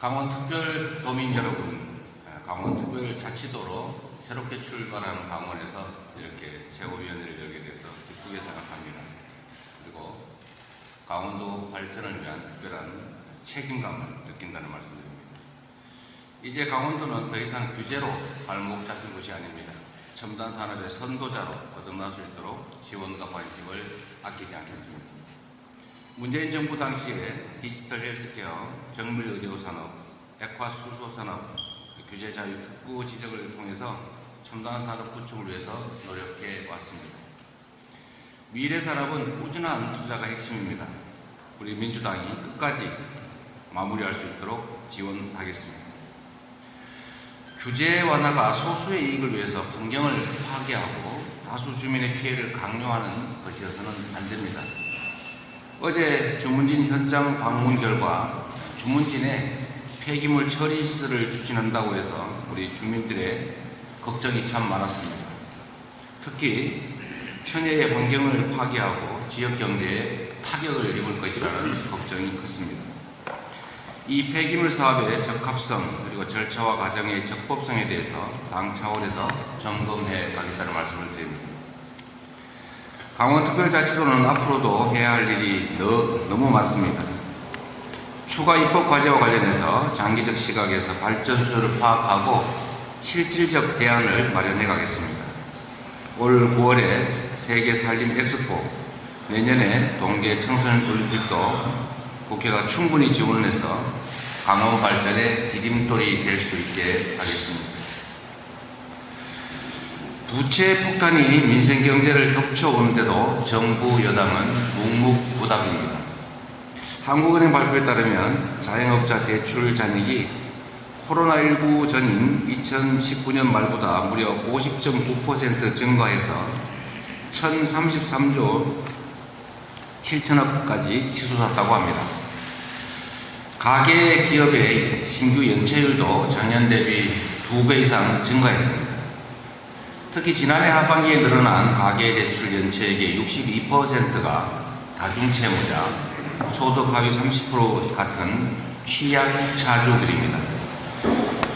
강원특별도민 여러분, 강원특별자치도로 새롭게 출발하는 강원에서 이렇게 최고위원회를 열게 돼서 기쁘게 생각합니다. 그리고 강원도 발전을 위한 특별한 책임감을 느낀다는 말씀드립니다. 이제 강원도는 더 이상 규제로 발목 잡힌 곳이 아닙니다. 첨단 산업의 선도자로 거듭날 수 있도록 지원과 관심을 아끼지 않겠습니다. 문재인 정부 당시에 디지털 헬스케어, 정밀 의료 산업, 액화 수소 산업, 규제 자유 특구 지적을 통해서 첨단 산업 구축을 위해서 노력해 왔습니다. 미래 산업은 꾸준한 투자가 핵심입니다. 우리 민주당이 끝까지 마무리할 수 있도록 지원하겠습니다. 규제 완화가 소수의 이익을 위해서 풍경을 파괴하고 다수 주민의 피해를 강요하는 것이어서는 안 됩니다. 어제 주문진 현장 방문 결과 주문진에 폐기물 처리실을 추진한다고 해서 우리 주민들의 걱정이 참 많았습니다. 특히 천혜의 환경을 파괴하고 지역 경제에 타격을 입을 것이라는 걱정이 컸습니다. 이 폐기물 사업의 적합성 그리고 절차와 과정의 적법성에 대해서 당 차원에서 점검해 가겠다는 말씀을 드립니다. 강원특별자치도는 앞으로도 해야 할 일이 너무 많습니다. 추가 입법 과제와 관련해서 장기적 시각에서 발전 수요를 파악하고 실질적 대안을 마련해 가겠습니다. 올 9월에 세계 산림 엑스포, 내년에 동계 청소년 올림픽도 국회가 충분히 지원을 해서 강원 발전의 디딤돌이 될 수 있게 하겠습니다. 부채 폭탄이 민생 경제를 덮쳐오는데도 정부 여당은 묵묵부답입니다. 한국은행 발표에 따르면 자영업자 대출 잔액이 코로나19 전인 2019년 말보다 무려 50.9% 증가해서 1033조 7천억까지 치솟았다고 합니다. 가계 기업의 신규 연체율도 전년 대비 2배 이상 증가했습니다. 특히 지난해 하반기에 늘어난 가계대출 연체액의 62%가 다중채무자, 소득 하위 30% 같은 취약차주들입니다.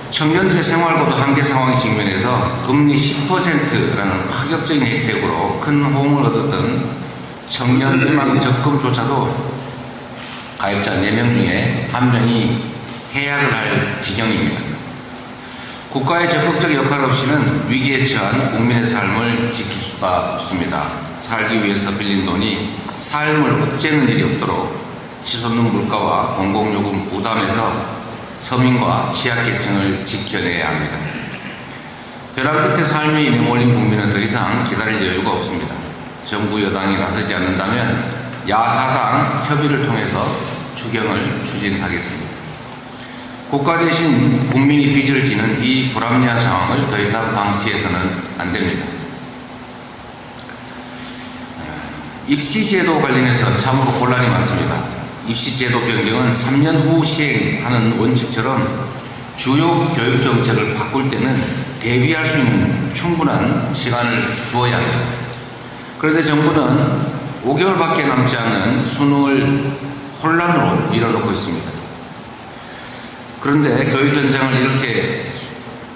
청년들의 생활고도 한계 상황에 직면해서 금리 10%라는 파격적인 혜택으로 큰 호응을 얻었던 청년 희망 적금조차도 가입자 4명 중에 1명이 해약을 할 지경입니다. 국가의 적극적 역할 없이는 위기에 처한 국민의 삶을 지킬 수가 없습니다. 살기 위해서 빌린 돈이 삶을 옥죄는 일이 없도록 치솟는 물가와 공공요금 부담에서 서민과 취약계층을 지켜내야 합니다. 벼랑 끝에 삶이 내몰린 국민은 더 이상 기다릴 여유가 없습니다. 정부 여당이 나서지 않는다면 야사당 협의를 통해서 추경을 추진하겠습니다. 국가 대신 국민이 빚을 지는 이 불합리한 상황을 더 이상 방치해서는 안 됩니다. 입시제도 관련해서 참으로 혼란이 많습니다. 입시제도 변경은 3년 후 시행하는 원칙처럼 주요 교육정책을 바꿀 때는 대비할 수 있는 충분한 시간을 주어야 합니다. 그런데 정부는 5개월밖에 남지 않은 수능을 혼란으로 밀어놓고 있습니다. 그런데 교육 현장을 이렇게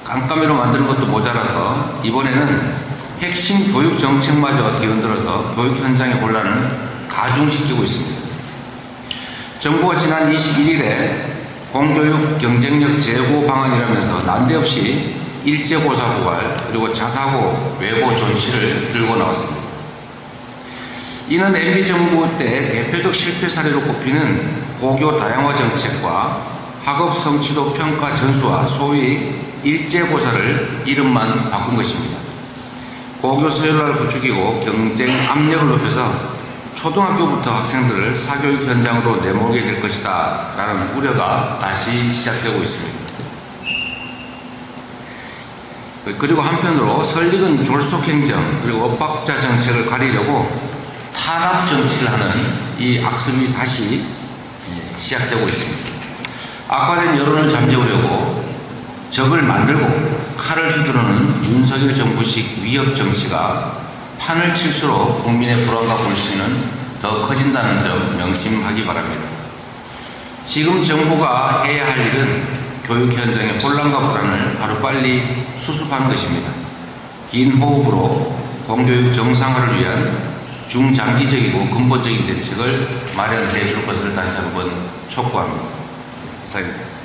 깜깜이로 만드는 것도 모자라서 이번에는 핵심 교육 정책마저 뒤흔들어서 교육 현장의 혼란을 가중시키고 있습니다. 정부가 지난 21일에 공교육 경쟁력 제고 방안이라면서 난데없이 일제고사 부활 그리고 자사고 외고 존치를 들고 나왔습니다. 이는 MB정부 때 대표적 실패 사례로 꼽히는 고교 다양화 정책과 학업 성취도 평가 전수와 소위 일제고사를 이름만 바꾼 것입니다. 고교 서열화를 부추기고 경쟁 압력을 높여서 초등학교부터 학생들을 사교육 현장으로 내몰게 될 것이다 라는 우려가 다시 시작되고 있습니다. 그리고 한편으로 설익은 졸속행정 그리고 엇박자 정책을 가리려고 탄압 정치를 하는 이 악습이 다시 시작되고 있습니다. 악화된 여론을 잠재우려고 적을 만들고 칼을 휘두르는 윤석열 정부식 위협 정치가 판을 칠수록 국민의 불안과 불신은 더 커진다는 점 명심하기 바랍니다. 지금 정부가 해야 할 일은 교육 현장의 혼란과 불안을 하루빨리 수습하는 것입니다. 긴 호흡으로 공교육 정상화를 위한 중장기적이고 근본적인 대책을 마련해 줄 것을 다시 한번 촉구합니다. 이상입니다.